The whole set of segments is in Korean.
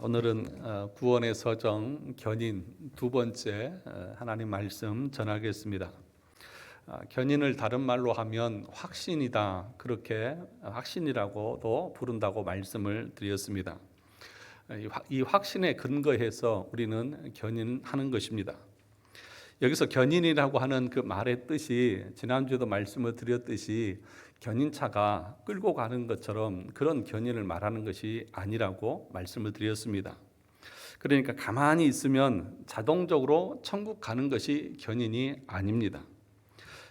오늘은 구원의 서정 견인 두 번째 하나님 말씀 전하겠습니다. 견인을 다른 말로 하면 확신이다, 그렇게 확신이라고도 부른다고 말씀을 드렸습니다. 이 확신에 근거해서 우리는 견인하는 것입니다. 여기서 견인이라고 하는 그 말의 뜻이 지난주에도 말씀을 드렸듯이 견인차가 끌고 가는 것처럼 그런 견인을 말하는 것이 아니라고 말씀을 드렸습니다. 그러니까 가만히 있으면 자동적으로 천국 가는 것이 견인이 아닙니다.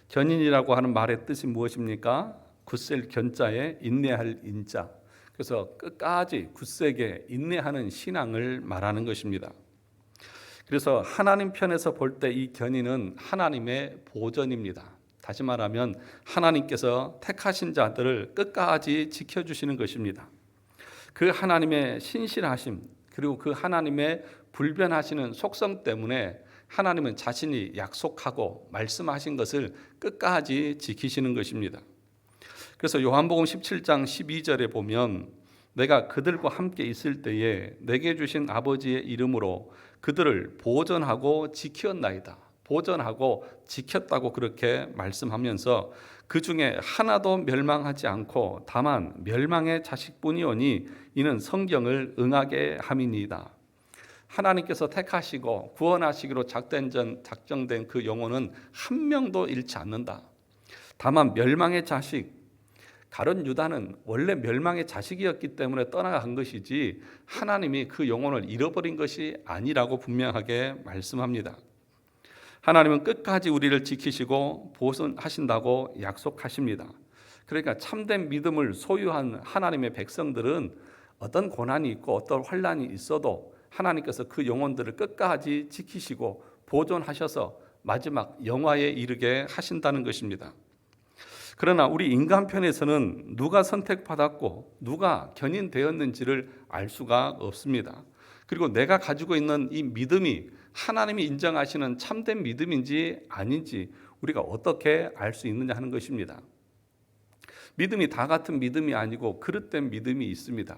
견인이라고 하는 말의 뜻이 무엇입니까? 굳셀 견자에 인내할 인자. 그래서 끝까지 굳세게 인내하는 신앙을 말하는 것입니다. 그래서 하나님 편에서 볼 때 이 견인은 하나님의 보전입니다. 다시 말하면 하나님께서 택하신 자들을 끝까지 지켜주시는 것입니다. 그 하나님의 신실하심, 그리고 그 하나님의 불변하시는 속성 때문에 하나님은 자신이 약속하고 말씀하신 것을 끝까지 지키시는 것입니다. 그래서 요한복음 17장 12절에 보면 내가 그들과 함께 있을 때에 내게 주신 아버지의 이름으로 그들을 보전하고 지켰나이다. 보전하고 지켰다고 그렇게 말씀하면서 그 중에 하나도 멸망하지 않고 다만 멸망의 자식뿐이오니 이는 성경을 응하게 함이니이다. 하나님께서 택하시고 구원하시기로 작정된 그 영혼은 한 명도 잃지 않는다. 다만 멸망의 자식, 가룟 유다는 원래 멸망의 자식이었기 때문에 떠나간 것이지 하나님이 그 영혼을 잃어버린 것이 아니라고 분명하게 말씀합니다. 하나님은 끝까지 우리를 지키시고 보존하신다고 약속하십니다. 그러니까 참된 믿음을 소유한 하나님의 백성들은 어떤 고난이 있고 어떤 환난이 있어도 하나님께서 그 영혼들을 끝까지 지키시고 보존하셔서 마지막 영화에 이르게 하신다는 것입니다. 그러나 우리 인간 편에서는 누가 선택받았고 누가 견인되었는지를 알 수가 없습니다. 그리고 내가 가지고 있는 이 믿음이 하나님이 인정하시는 참된 믿음인지 아닌지 우리가 어떻게 알 수 있느냐 하는 것입니다. 믿음이 다 같은 믿음이 아니고 그릇된 믿음이 있습니다.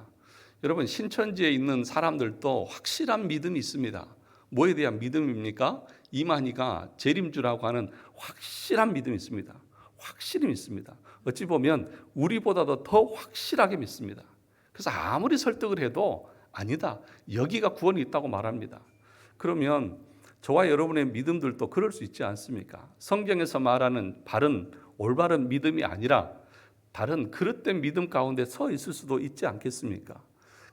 여러분, 신천지에 있는 사람들도 확실한 믿음이 있습니다. 뭐에 대한 믿음입니까? 이만희가 재림주라고 하는 확실한 믿음이 있습니다. 확실히 믿습니다. 어찌 보면 우리보다도 더 확실하게 믿습니다. 그래서 아무리 설득을 해도 아니다, 여기가 구원이 있다고 말합니다. 그러면 저와 여러분의 믿음들도 그럴 수 있지 않습니까? 성경에서 말하는 바른 올바른 믿음이 아니라 다른 그릇된 믿음 가운데 서 있을 수도 있지 않겠습니까?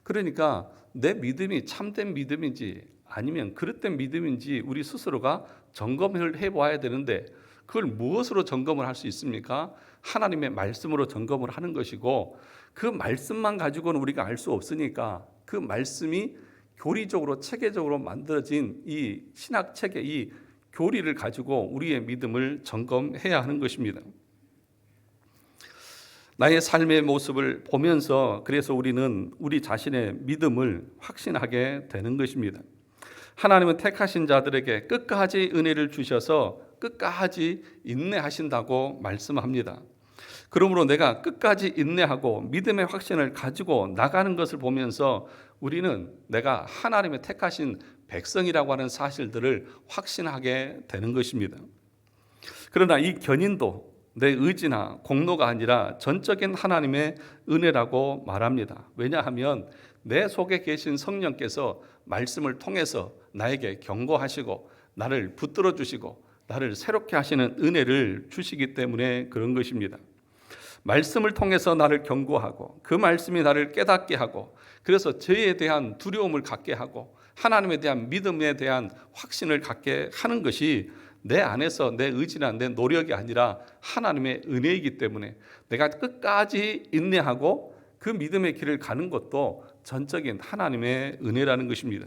그러니까 내 믿음이 참된 믿음인지 아니면 그릇된 믿음인지 우리 스스로가 점검을 해봐야 되는데 그걸 무엇으로 점검을 할 수 있습니까? 하나님의 말씀으로 점검을 하는 것이고 그 말씀만 가지고는 우리가 알 수 없으니까 그 말씀이 교리적으로 체계적으로 만들어진 이 신학책의 이 교리를 가지고 우리의 믿음을 점검해야 하는 것입니다. 나의 삶의 모습을 보면서 그래서 우리는 우리 자신의 믿음을 확신하게 되는 것입니다. 하나님은 택하신 자들에게 끝까지 은혜를 주셔서 끝까지 인내하신다고 말씀합니다. 그러므로 내가 끝까지 인내하고 믿음의 확신을 가지고 나가는 것을 보면서 우리는 내가 하나님의 택하신 백성이라고 하는 사실들을 확신하게 되는 것입니다. 그러나 이 견인도 내 의지나 공로가 아니라 전적인 하나님의 은혜라고 말합니다. 왜냐하면 내 속에 계신 성령께서 말씀을 통해서 나에게 경고하시고 나를 붙들어 주시고 나를 새롭게 하시는 은혜를 주시기 때문에 그런 것입니다. 말씀을 통해서 나를 경고하고 그 말씀이 나를 깨닫게 하고 그래서 죄에 대한 두려움을 갖게 하고 하나님에 대한 믿음에 대한 확신을 갖게 하는 것이 내 안에서 내 의지나 내 노력이 아니라 하나님의 은혜이기 때문에 내가 끝까지 인내하고 그 믿음의 길을 가는 것도 전적인 하나님의 은혜라는 것입니다.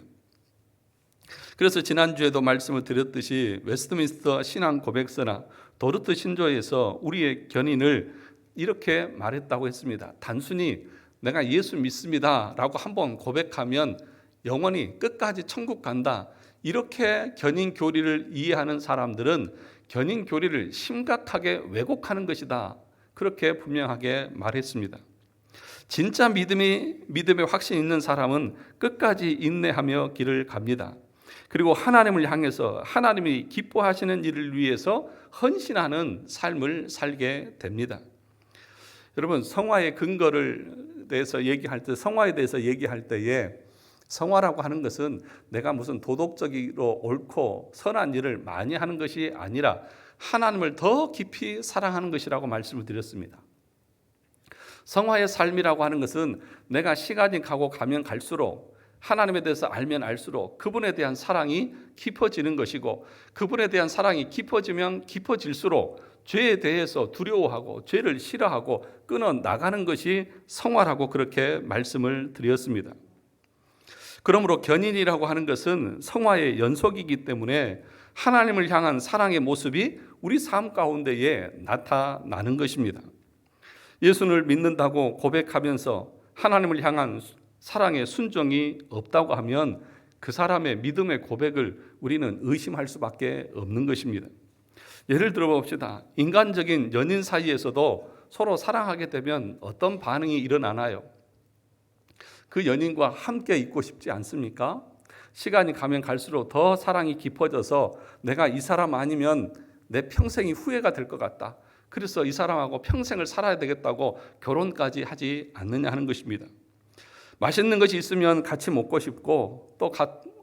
그래서 지난주에도 말씀을 드렸듯이 웨스트민스터 신앙 고백서나 도르트 신조에서 우리의 견인을 이렇게 말했다고 했습니다. 단순히 내가 예수 믿습니다 라고 한번 고백하면 영원히 끝까지 천국 간다, 이렇게 견인 교리를 이해하는 사람들은 견인 교리를 심각하게 왜곡하는 것이다, 그렇게 분명하게 말했습니다. 진짜 믿음의 확신 있는 사람은 끝까지 인내하며 길을 갑니다. 그리고 하나님을 향해서 하나님이 기뻐하시는 일을 위해서 헌신하는 삶을 살게 됩니다. 여러분, 성화의 근거를 대해서 얘기할 때, 성화에 대해서 얘기할 때에 성화라고 하는 것은 내가 무슨 도덕적으로 옳고 선한 일을 많이 하는 것이 아니라 하나님을 더 깊이 사랑하는 것이라고 말씀을 드렸습니다. 성화의 삶이라고 하는 것은 내가 시간이 가면 갈수록 하나님에 대해서 알면 알수록 그분에 대한 사랑이 깊어지는 것이고, 그분에 대한 사랑이 깊어지면 깊어질수록 죄에 대해서 두려워하고 죄를 싫어하고 끊어 나가는 것이 성화라고 그렇게 말씀을 드렸습니다. 그러므로 견인이라고 하는 것은 성화의 연속이기 때문에 하나님을 향한 사랑의 모습이 우리 삶 가운데에 나타나는 것입니다. 예수를 믿는다고 고백하면서 하나님을 향한 사랑의 순종이 없다고 하면 그 사람의 믿음의 고백을 우리는 의심할 수밖에 없는 것입니다. 예를 들어 봅시다. 인간적인 연인 사이에서도 서로 사랑하게 되면 어떤 반응이 일어나나요? 그 연인과 함께 있고 싶지 않습니까? 시간이 가면 갈수록 더 사랑이 깊어져서 내가 이 사람 아니면 내 평생이 후회가 될 것 같다. 그래서 이 사람하고 평생을 살아야 되겠다고 결혼까지 하지 않느냐 하는 것입니다. 맛있는 것이 있으면 같이 먹고 싶고, 또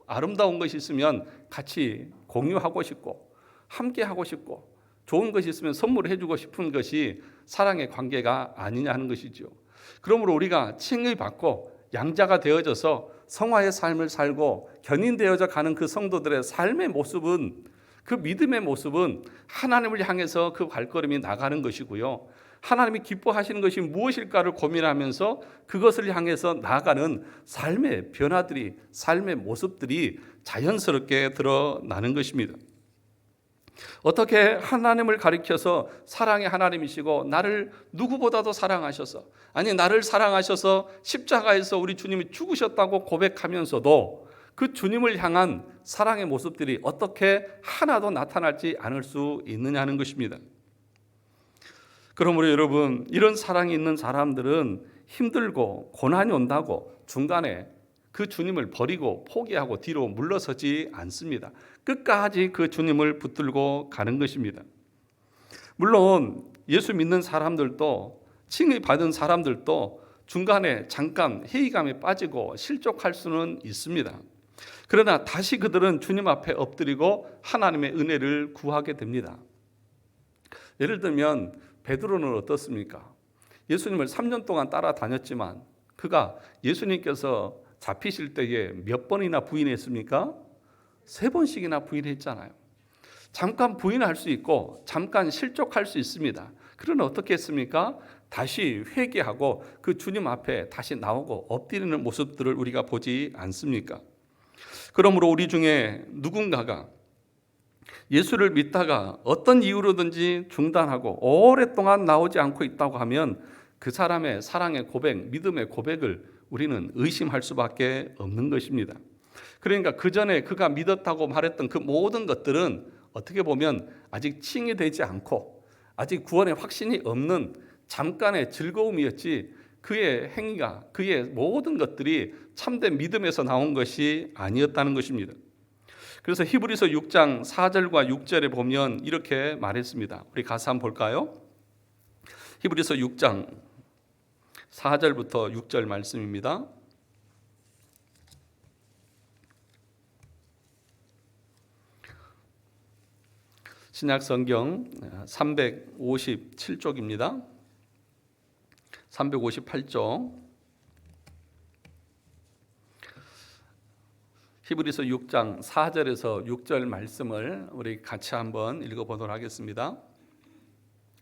아름다운 것이 있으면 같이 공유하고 싶고, 함께 하고 싶고, 좋은 것이 있으면 선물해 주고 싶은 것이 사랑의 관계가 아니냐 하는 것이죠. 그러므로 우리가 칭의 받고 양자가 되어져서 성화의 삶을 살고 견인되어져 가는 그 성도들의 삶의 모습은, 그 믿음의 모습은 하나님을 향해서 그 발걸음이 나가는 것이고요. 하나님이 기뻐하시는 것이 무엇일까를 고민하면서 그것을 향해서 나아가는 삶의 변화들이, 삶의 모습들이 자연스럽게 드러나는 것입니다. 어떻게 하나님을 가리켜서 사랑의 하나님이시고 나를 누구보다도 사랑하셔서, 아니 나를 사랑하셔서 십자가에서 우리 주님이 죽으셨다고 고백하면서도 그 주님을 향한 사랑의 모습들이 어떻게 하나도 나타나지 않을 수 있느냐는 것입니다. 그러므로 여러분, 이런 사랑이 있는 사람들은 힘들고 고난이 온다고 중간에 그 주님을 버리고 포기하고 뒤로 물러서지 않습니다. 끝까지 그 주님을 붙들고 가는 것입니다. 물론 예수 믿는 사람들도, 칭의 받은 사람들도 중간에 잠깐 회의감에 빠지고 실족할 수는 있습니다. 그러나 다시 그들은 주님 앞에 엎드리고 하나님의 은혜를 구하게 됩니다. 예를 들면 베드로는 어떻습니까? 예수님을 3년 동안 따라다녔지만 그가 예수님께서 잡히실 때에 몇 번이나 부인했습니까? 3번씩이나 부인했잖아요. 잠깐 부인할 수 있고 잠깐 실족할 수 있습니다. 그러나 어떻게 했습니까? 다시 회개하고 그 주님 앞에 다시 나오고 엎드리는 모습들을 우리가 보지 않습니까? 그러므로 우리 중에 누군가가 예수를 믿다가 어떤 이유로든지 중단하고 오랫동안 나오지 않고 있다고 하면 그 사람의 사랑의 고백, 믿음의 고백을 우리는 의심할 수밖에 없는 것입니다. 그러니까 그 전에 그가 믿었다고 말했던 그 모든 것들은 어떻게 보면 아직 칭이 되지 않고 아직 구원의 확신이 없는 잠깐의 즐거움이었지, 그의 행위가, 그의 모든 것들이 참된 믿음에서 나온 것이 아니었다는 것입니다. 그래서 히브리서 6장 4절과 6절에 보면 이렇게 말했습니다. 우리 가사 한번 볼까요? 히브리서 6장 4절부터 6절 말씀입니다. 신약 성경 357쪽입니다. 358쪽. 히브리서 6장 4절에서 6절 말씀을 우리 같이 한번 읽어보도록 하겠습니다.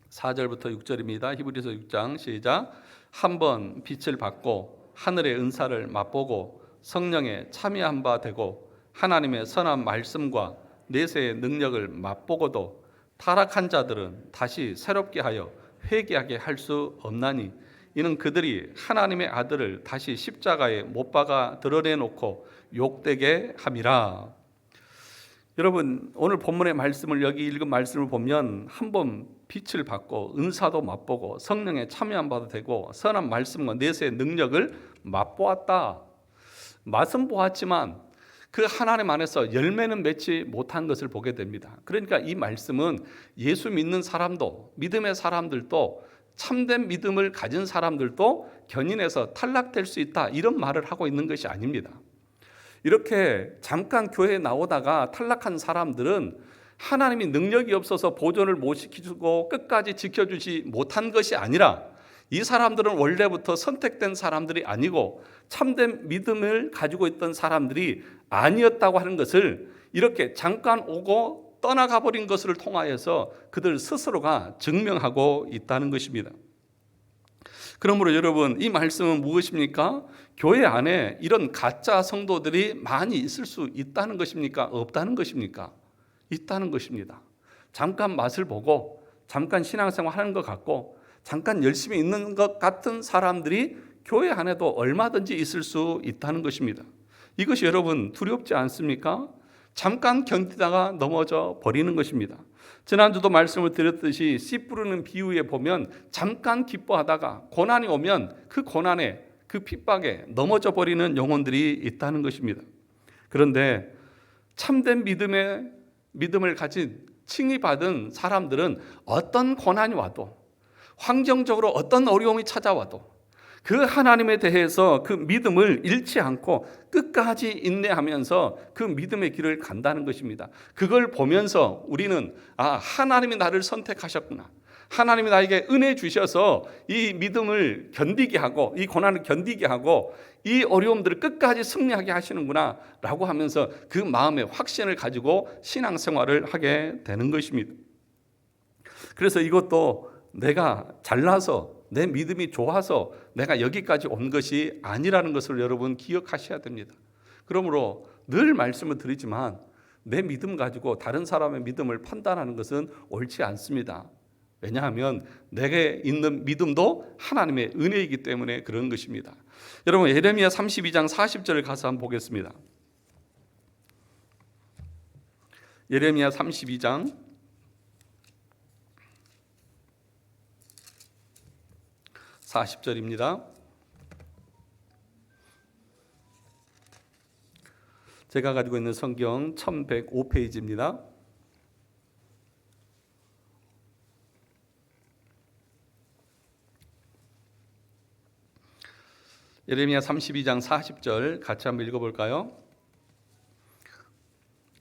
4절부터 6절입니다. 히브리서 6장 시작. 한번 빛을 받고 하늘의 은사를 맛보고 성령에 참여한 바 되고 하나님의 선한 말씀과 내세의 능력을 맛보고도 타락한 자들은 다시 새롭게 하여 회개하게 할 수 없나니 이는 그들이 하나님의 아들을 다시 십자가에 못 박아 드러내놓고 욕되게 함이라. 여러분, 오늘 본문의 말씀을, 여기 읽은 말씀을 보면 한번 빛을 받고 은사도 맛보고 성령에 참여한 바도 되고 선한 말씀과 내세의 능력을 맛보았다. 맛은 보았지만 그 하나님 안에서 열매는 맺지 못한 것을 보게 됩니다. 그러니까 이 말씀은 예수 믿는 사람도, 믿음의 사람들도, 참된 믿음을 가진 사람들도 견인해서 탈락될 수 있다, 이런 말을 하고 있는 것이 아닙니다. 이렇게 잠깐 교회에 나오다가 탈락한 사람들은 하나님이 능력이 없어서 보존을 못 시켜주고 끝까지 지켜주지 못한 것이 아니라, 이 사람들은 원래부터 선택된 사람들이 아니고 참된 믿음을 가지고 있던 사람들이 아니었다고 하는 것을 이렇게 잠깐 오고 떠나가 버린 것을 통하여서 그들 스스로가 증명하고 있다는 것입니다. 그러므로 여러분, 이 말씀은 무엇입니까? 교회 안에 이런 가짜 성도들이 많이 있을 수 있다는 것입니까? 없다는 것입니까? 있다는 것입니다. 잠깐 맛을 보고 잠깐 신앙생활 하는 것 같고 잠깐 열심히 있는 것 같은 사람들이 교회 안에도 얼마든지 있을 수 있다는 것입니다. 이것이 여러분 두렵지 않습니까? 잠깐 견디다가 넘어져 버리는 것입니다. 지난주도 말씀을 드렸듯이 씨 뿌리는 비유에 보면 잠깐 기뻐하다가 고난이 오면 그 고난에, 그 핍박에 넘어져 버리는 영혼들이 있다는 것입니다. 그런데 참된 믿음을 가진 칭의받은 사람들은 어떤 고난이 와도, 환경적으로 어떤 어려움이 찾아와도 그 하나님에 대해서 그 믿음을 잃지 않고 끝까지 인내하면서 그 믿음의 길을 간다는 것입니다. 그걸 보면서 우리는 하나님이 나를 선택하셨구나, 하나님이 나에게 은혜 주셔서 이 믿음을 견디게 하고 이 고난을 견디게 하고 이 어려움들을 끝까지 승리하게 하시는구나 라고 하면서 그 마음의 확신을 가지고 신앙생활을 하게 되는 것입니다. 그래서 이것도 내가 잘나서, 내 믿음이 좋아서 내가 여기까지 온 것이 아니라는 것을 여러분 기억하셔야 됩니다. 그러므로 늘 말씀을 드리지만 내 믿음 가지고 다른 사람의 믿음을 판단하는 것은 옳지 않습니다. 왜냐하면 내게 있는 믿음도 하나님의 은혜이기 때문에 그런 것입니다. 여러분, 예레미야 32장 40절을 가서 한번 보겠습니다. 예레미야 32장 40절입니다. 제가 가지고 있는 성경 1105페이지입니다. 예레미야 32장 40절 같이 한번 읽어볼까요?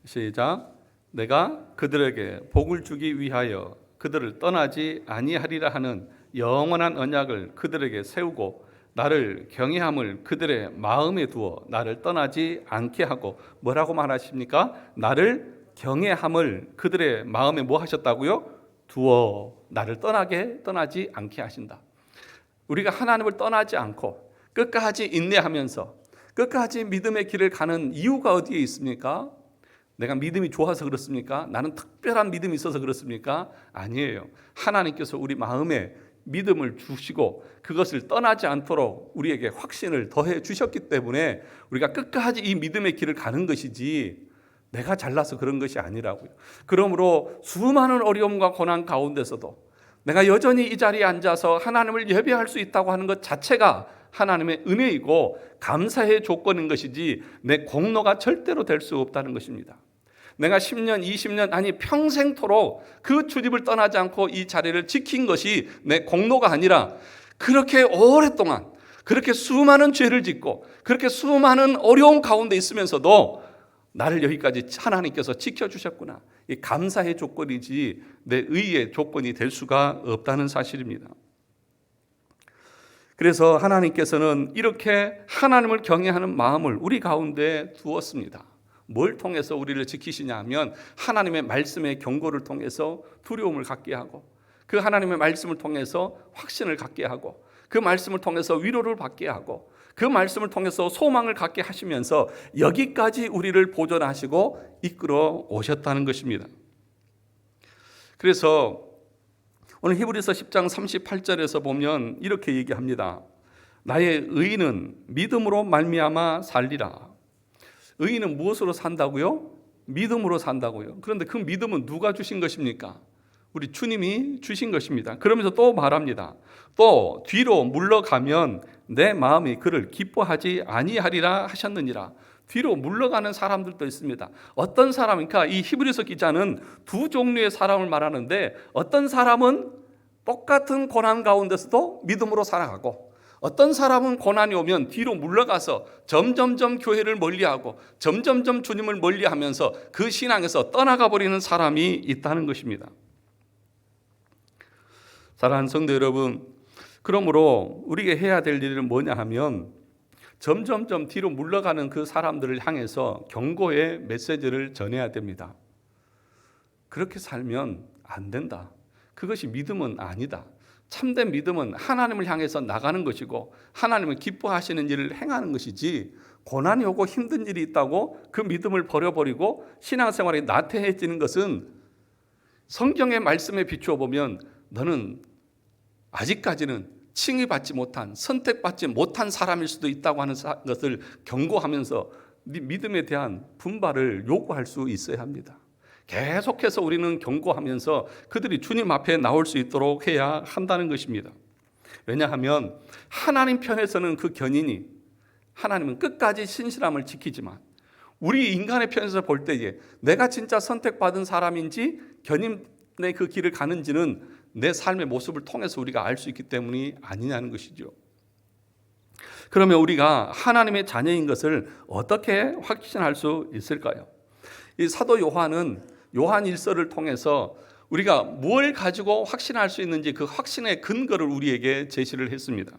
시작. 내가 그들에게 복을 주기 위하여 그들을 떠나지 아니하리라 하는 영원한 언약을 그들에게 세우고 나를 경외함을 그들의 마음에 두어 나를 떠나지 않게 하고, 뭐라고 말하십니까? 나를 경외함을 그들의 마음에 뭐 하셨다고요? 두어 나를 떠나지 않게 하신다. 우리가 하나님을 떠나지 않고 끝까지 인내하면서 끝까지 믿음의 길을 가는 이유가 어디에 있습니까? 내가 믿음이 좋아서 그렇습니까? 나는 특별한 믿음이 있어서 그렇습니까? 아니에요. 하나님께서 우리 마음에 믿음을 주시고 그것을 떠나지 않도록 우리에게 확신을 더해 주셨기 때문에 우리가 끝까지 이 믿음의 길을 가는 것이지 내가 잘나서 그런 것이 아니라고요. 그러므로 수많은 어려움과 고난 가운데서도 내가 여전히 이 자리에 앉아서 하나님을 예배할 수 있다고 하는 것 자체가 하나님의 은혜이고 감사의 조건인 것이지 내 공로가 절대로 될 수 없다는 것입니다. 내가 10년, 20년, 아니 평생토록 그 주님을 떠나지 않고 이 자리를 지킨 것이 내 공로가 아니라 그렇게 오랫동안 그렇게 수많은 죄를 짓고 그렇게 수많은 어려움 가운데 있으면서도 나를 여기까지 하나님께서 지켜주셨구나, 이 감사의 조건이지 내 의의 조건이 될 수가 없다는 사실입니다. 그래서 하나님께서는 이렇게 하나님을 경외하는 마음을 우리 가운데 두었습니다. 뭘 통해서 우리를 지키시냐 하면 하나님의 말씀의 경고를 통해서 두려움을 갖게 하고 그 하나님의 말씀을 통해서 확신을 갖게 하고 그 말씀을 통해서 위로를 받게 하고 그 말씀을 통해서 소망을 갖게 하시면서 여기까지 우리를 보존하시고 이끌어 오셨다는 것입니다. 그래서 오늘 히브리서 10장 38절에서 보면 이렇게 얘기합니다. 나의 의인은 믿음으로 말미암아 살리라. 의인은 무엇으로 산다고요? 믿음으로 산다고요. 그런데 그 믿음은 누가 주신 것입니까? 우리 주님이 주신 것입니다. 그러면서 또 말합니다. 또 뒤로 물러가면 내 마음이 그를 기뻐하지 아니하리라 하셨느니라. 뒤로 물러가는 사람들도 있습니다. 어떤 사람인가? 이 히브리서 기자는 두 종류의 사람을 말하는데, 어떤 사람은 똑같은 고난 가운데서도 믿음으로 살아가고, 어떤 사람은 고난이 오면 뒤로 물러가서 점점점 교회를 멀리하고 점점점 주님을 멀리하면서 그 신앙에서 떠나가 버리는 사람이 있다는 것입니다. 사랑하는 성도 여러분, 그러므로 우리가 해야 될 일은 뭐냐 하면 점점점 뒤로 물러가는 그 사람들을 향해서 경고의 메시지를 전해야 됩니다. 그렇게 살면 안 된다. 그것이 믿음은 아니다. 참된 믿음은 하나님을 향해서 나가는 것이고 하나님을 기뻐하시는 일을 행하는 것이지, 고난이 오고 힘든 일이 있다고 그 믿음을 버려버리고 신앙생활이 나태해지는 것은 성경의 말씀에 비추어 보면 너는 아직까지는 칭의받지 못한, 선택받지 못한 사람일 수도 있다고 하는 것을 경고하면서 믿음에 대한 분발을 요구할 수 있어야 합니다. 계속해서 우리는 경고하면서 그들이 주님 앞에 나올 수 있도록 해야 한다는 것입니다. 왜냐하면 하나님 편에서는 그 견인이, 하나님은 끝까지 신실함을 지키지만 우리 인간의 편에서 볼 때에 내가 진짜 선택받은 사람인지 견인의 그 길을 가는지는 내 삶의 모습을 통해서 우리가 알 수 있기 때문이 아니냐는 것이죠. 그러면 우리가 하나님의 자녀인 것을 어떻게 확신할 수 있을까요? 이 사도 요한은 요한 일서를 통해서 우리가 뭘 가지고 확신할 수 있는지 그 확신의 근거를 우리에게 제시를 했습니다.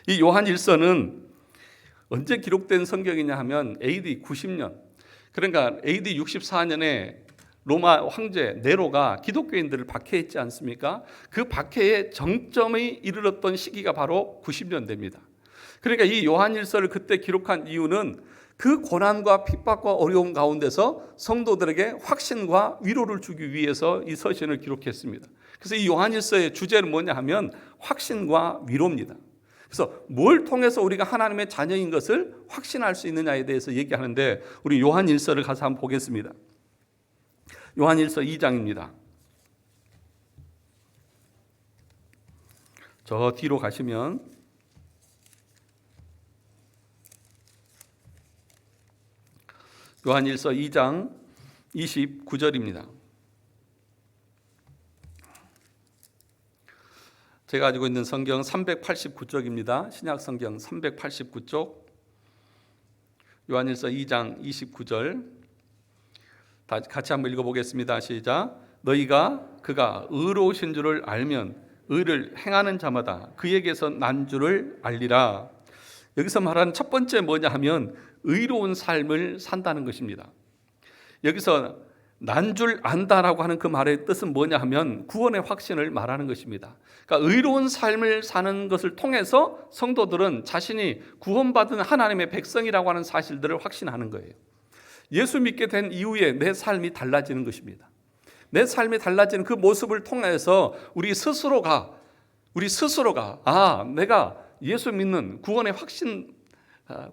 이 요한 일서는 언제 기록된 성경이냐 하면 AD 90년, 그러니까 AD 64년에 로마 황제 네로가 기독교인들을 박해했지 않습니까? 그 박해의 정점에 이르렀던 시기가 바로 90년대입니다. 그러니까 이 요한일서를 그때 기록한 이유는 그 고난과 핍박과 어려움 가운데서 성도들에게 확신과 위로를 주기 위해서 이 서신을 기록했습니다. 그래서 이 요한일서의 주제는 뭐냐 하면 확신과 위로입니다. 그래서 뭘 통해서 우리가 하나님의 자녀인 것을 확신할 수 있느냐에 대해서 얘기하는데, 우리 요한일서를 가서 한번 보겠습니다. 요한일서 2장입니다. 저 뒤로 가시면 요한일서 2장 29절입니다. 제가 가지고 있는 성경 389쪽입니다. 신약 성경 389쪽 요한일서 2장 29절 같이 한번 읽어보겠습니다. 시작. 너희가 그가 의로우신 줄을 알면 의를 행하는 자마다 그에게서 난 줄을 알리라. 여기서 말하는 첫 번째 뭐냐 하면 의로운 삶을 산다는 것입니다. 여기서 난 줄 안다라고 하는 그 말의 뜻은 뭐냐 하면 구원의 확신을 말하는 것입니다. 그러니까 의로운 삶을 사는 것을 통해서 성도들은 자신이 구원받은 하나님의 백성이라고 하는 사실들을 확신하는 거예요. 예수 믿게 된 이후에 내 삶이 달라지는 것입니다. 내 삶이 달라지는 그 모습을 통해서 우리 스스로가 내가 예수 믿는 구원의 확신,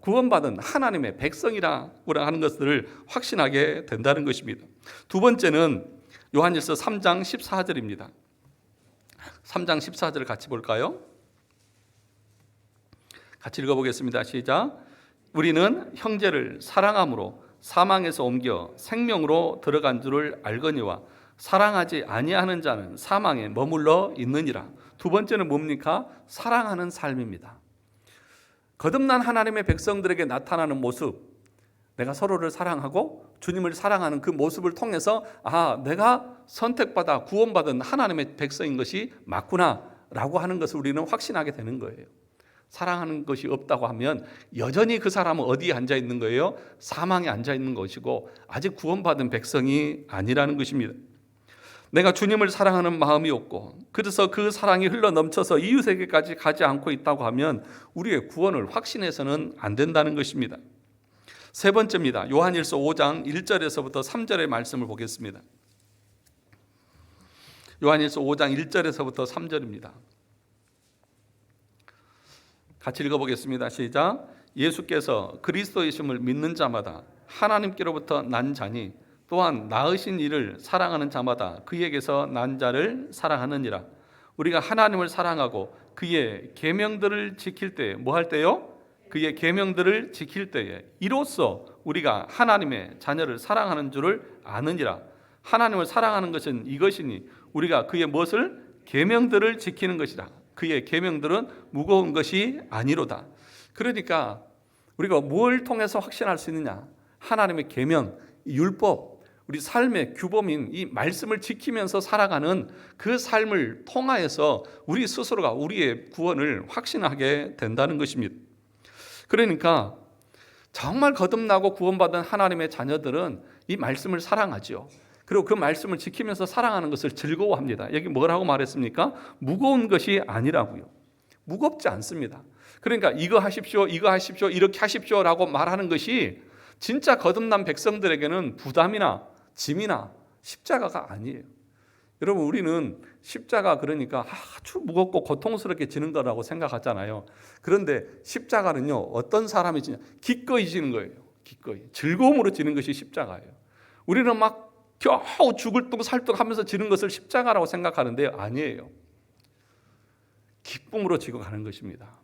구원받은 하나님의 백성이라고 하는 것들을 확신하게 된다는 것입니다. 두 번째는 요한일서 3장 14절입니다. 3장 14절을 같이 볼까요? 같이 읽어보겠습니다. 시작. 우리는 형제를 사랑함으로 사망에서 옮겨 생명으로 들어간 줄을 알거니와 사랑하지 아니하는 자는 사망에 머물러 있느니라. 두 번째는 뭡니까? 사랑하는 삶입니다. 거듭난 하나님의 백성들에게 나타나는 모습, 내가 서로를 사랑하고 주님을 사랑하는 그 모습을 통해서 내가 선택받아 구원받은 하나님의 백성인 것이 맞구나 라고 하는 것을 우리는 확신하게 되는 거예요. 사랑하는 것이 없다고 하면 여전히 그 사람은 어디에 앉아 있는 거예요? 사망에 앉아 있는 것이고 아직 구원받은 백성이 아니라는 것입니다. 내가 주님을 사랑하는 마음이 없고 그래서 그 사랑이 흘러 넘쳐서 이웃에게까지 가지 않고 있다고 하면 우리의 구원을 확신해서는 안 된다는 것입니다. 세 번째입니다. 요한일서 5장 1절에서부터 3절의 말씀을 보겠습니다. 요한일서 5장 1절에서부터 3절입니다. 같이 읽어보겠습니다. 시작. 예수께서 그리스도이심을 믿는 자마다 하나님께로부터 난 자니 또한 낳으신 이를 사랑하는 자마다 그에게서 난 자를 사랑하느니라. 우리가 하나님을 사랑하고 그의 계명들을 지킬 때에 뭐 할 때요? 그의 계명들을 지킬 때에 이로써 우리가 하나님의 자녀를 사랑하는 줄을 아느니라. 하나님을 사랑하는 것은 이것이니 우리가 그의 무엇을? 계명들을 지키는 것이라. 그의 계명들은 무거운 것이 아니로다. 그러니까 우리가 뭘 통해서 확신할 수 있느냐? 하나님의 계명, 율법, 우리 삶의 규범인 이 말씀을 지키면서 살아가는 그 삶을 통하여서 우리 스스로가 우리의 구원을 확신하게 된다는 것입니다. 그러니까 정말 거듭나고 구원받은 하나님의 자녀들은 이 말씀을 사랑하죠. 그리고 그 말씀을 지키면서 살아가는 것을 즐거워합니다. 여기 뭐라고 말했습니까? 무거운 것이 아니라고요. 무겁지 않습니다. 그러니까 이거 하십시오, 이거 하십시오, 이렇게 하십시오라고 말하는 것이 진짜 거듭난 백성들에게는 부담이나 짐이나 십자가가 아니에요. 여러분, 우리는 십자가 그러니까 아주 무겁고 고통스럽게 지는 거라고 생각하잖아요. 그런데 십자가는요, 어떤 사람이 지냐? 기꺼이 지는 거예요. 기꺼이. 즐거움으로 지는 것이 십자가예요. 우리는 막 겨우 죽을 둥 살둥 하면서 지는 것을 십자가라고 생각하는데 아니에요. 기쁨으로 지고 가는 것입니다.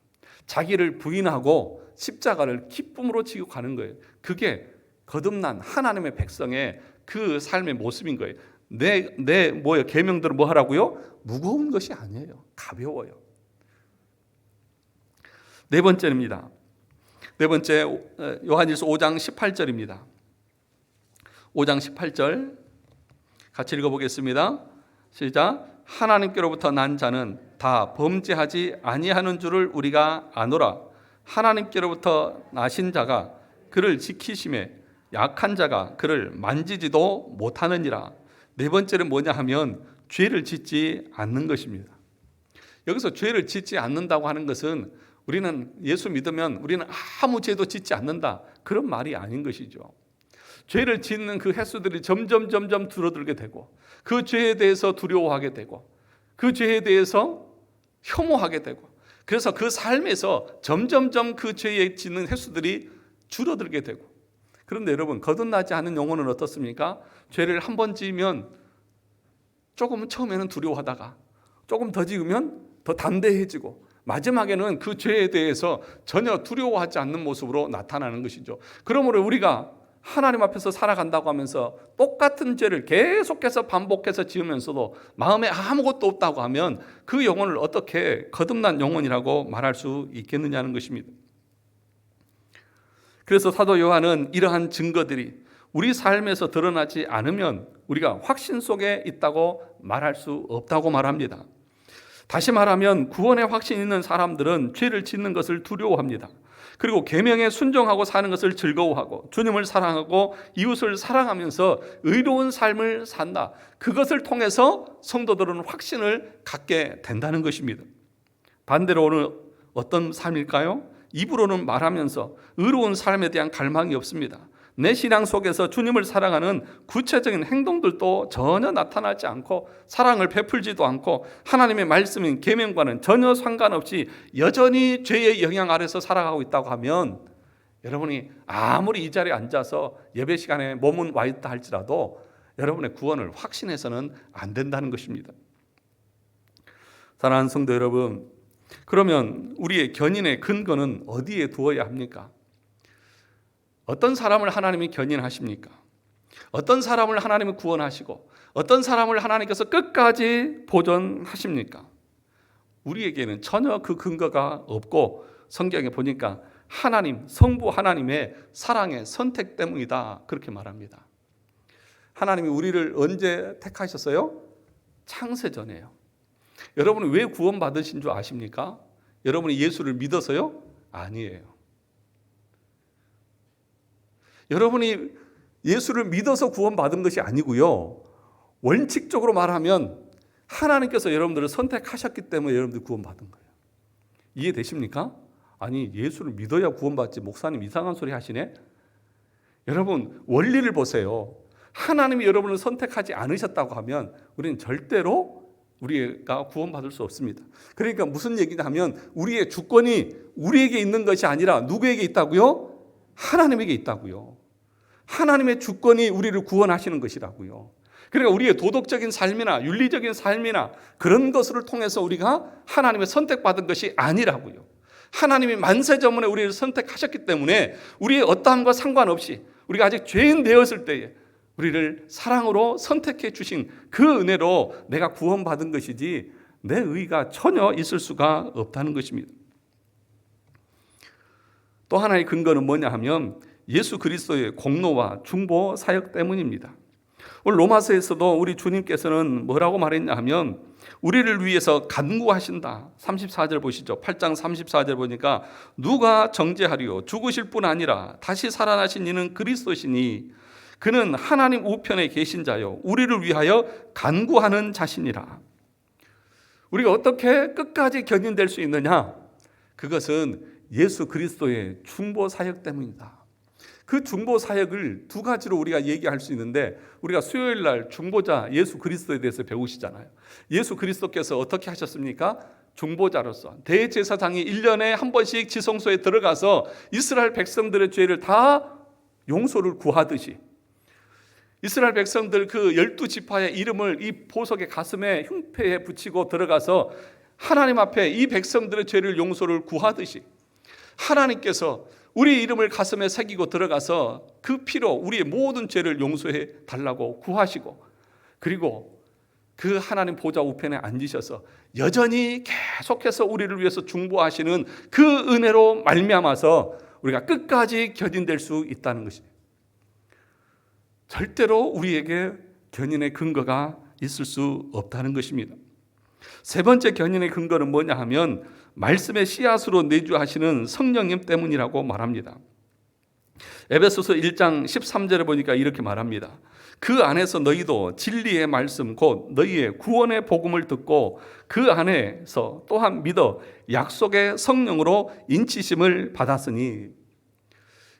자기를 부인하고 십자가를 기쁨으로 지고 가는 거예요. 그게 거듭난 하나님의 백성의 그 삶의 모습인 거예요. 내 계명들은 뭐 하라고요? 무거운 것이 아니에요. 가벼워요. 네 번째입니다. 네 번째 요한일서 5장 18절입니다. 5장 18절 같이 읽어보겠습니다. 시작. 하나님께로부터 난 자는 다 범죄하지 아니하는 줄을 우리가 아노라. 하나님께로부터 나신 자가 그를 지키심에 약한 자가 그를 만지지도 못하느니라. 네 번째는 뭐냐 하면 죄를 짓지 않는 것입니다. 여기서 죄를 짓지 않는다고 하는 것은 우리는 예수 믿으면 우리는 아무 죄도 짓지 않는다, 그런 말이 아닌 것이죠. 죄를 짓는 그 횟수들이 점점 줄어들게 되고 그 죄에 대해서 두려워하게 되고 그 죄에 대해서 혐오하게 되고 그래서 그 삶에서 점점 그 죄에 짓는 횟수들이 줄어들게 되고. 그런데 여러분, 거듭나지 않은 영혼은 어떻습니까? 죄를 한 번 지으면 조금은 처음에는 두려워하다가 조금 더 지으면 더 담대해지고 마지막에는 그 죄에 대해서 전혀 두려워하지 않는 모습으로 나타나는 것이죠. 그러므로 우리가 하나님 앞에서 살아간다고 하면서 똑같은 죄를 계속해서 반복해서 지으면서도 마음에 아무것도 없다고 하면 그 영혼을 어떻게 거듭난 영혼이라고 말할 수 있겠느냐는 것입니다. 그래서 사도 요한은 이러한 증거들이 우리 삶에서 드러나지 않으면 우리가 확신 속에 있다고 말할 수 없다고 말합니다. 다시 말하면 구원의 확신 있는 사람들은 죄를 짓는 것을 두려워합니다. 그리고 계명에 순종하고 사는 것을 즐거워하고 주님을 사랑하고 이웃을 사랑하면서 의로운 삶을 산다. 그것을 통해서 성도들은 확신을 갖게 된다는 것입니다. 반대로는 어떤 삶일까요? 입으로는 말하면서 의로운 삶에 대한 갈망이 없습니다. 내 신앙 속에서 주님을 사랑하는 구체적인 행동들도 전혀 나타나지 않고 사랑을 베풀지도 않고 하나님의 말씀인 계명과는 전혀 상관없이 여전히 죄의 영향 아래서 살아가고 있다고 하면 여러분이 아무리 이 자리에 앉아서 예배 시간에 몸은 와 있다 할지라도 여러분의 구원을 확신해서는 안 된다는 것입니다. 사랑하는 성도 여러분, 그러면 우리의 견인의 근거는 어디에 두어야 합니까? 어떤 사람을 하나님이 견인하십니까? 어떤 사람을 하나님이 구원하시고 어떤 사람을 하나님께서 끝까지 보존하십니까? 우리에게는 전혀 그 근거가 없고 성경에 보니까 하나님, 성부 하나님의 사랑의 선택 때문이다, 그렇게 말합니다. 하나님이 우리를 언제 택하셨어요? 창세전에요. 여러분은 왜 구원받으신 줄 아십니까? 여러분이 예수를 믿어서요? 아니에요. 여러분이 예수를 믿어서 구원받은 것이 아니고요. 원칙적으로 말하면 하나님께서 여러분들을 선택하셨기 때문에 여러분들 구원받은 거예요. 이해되십니까? 아니, 예수를 믿어야 구원받지, 목사님 이상한 소리 하시네? 여러분, 원리를 보세요. 하나님이 여러분을 선택하지 않으셨다고 하면 우리는 절대로 우리가 구원받을 수 없습니다. 그러니까 무슨 얘기냐 하면 우리의 주권이 우리에게 있는 것이 아니라 누구에게 있다고요? 하나님에게 있다고요. 하나님의 주권이 우리를 구원하시는 것이라고요. 그러니까 우리의 도덕적인 삶이나 윤리적인 삶이나 그런 것을 통해서 우리가 하나님의 선택받은 것이 아니라고요. 하나님이 만세전문에 우리를 선택하셨기 때문에 우리의 어떠함과 상관없이 우리가 아직 죄인 되었을 때에 우리를 사랑으로 선택해 주신 그 은혜로 내가 구원받은 것이지 내 의가 전혀 있을 수가 없다는 것입니다. 또 하나의 근거는 뭐냐 하면 예수 그리스도의 공로와 중보 사역 때문입니다. 오늘 로마서에서도 우리 주님께서는 뭐라고 말했냐 하면 우리를 위해서 간구하신다. 34절 보시죠. 8장 34절 보니까 누가 정죄하리요 죽으실 뿐 아니라 다시 살아나신 이는 그리스도시니 그는 하나님 우편에 계신 자요 우리를 위하여 간구하는 자신이라. 우리가 어떻게 끝까지 견인될 수 있느냐? 그것은 예수 그리스도의 중보 사역 때문이다. 그 중보 사역을 두 가지로 우리가 얘기할 수 있는데 우리가 수요일 날 중보자 예수 그리스도에 대해서 배우시잖아요. 예수 그리스도께서 어떻게 하셨습니까? 중보자로서 대제사장이 1년에 한 번씩 지성소에 들어가서 이스라엘 백성들의 죄를 다 용서를 구하듯이 이스라엘 백성들 그 12지파의 이름을 이 보석의 가슴에 흉패에 붙이고 들어가서 하나님 앞에 이 백성들의 죄를 용서를 구하듯이 하나님께서 우리 이름을 가슴에 새기고 들어가서 그 피로 우리의 모든 죄를 용서해 달라고 구하시고 그리고 그 하나님 보좌 우편에 앉으셔서 여전히 계속해서 우리를 위해서 중보하시는 그 은혜로 말미암아서 우리가 끝까지 견인될 수 있다는 것입니다. 절대로 우리에게 견인의 근거가 있을 수 없다는 것입니다. 세 번째 견인의 근거는 뭐냐 하면 말씀의 씨앗으로 내주하시는 성령님 때문이라고 말합니다. 에베소서 1장 13절에 보니까 이렇게 말합니다. 그 안에서 너희도 진리의 말씀 곧 너희의 구원의 복음을 듣고 그 안에서 또한 믿어 약속의 성령으로 인치심을 받았으니.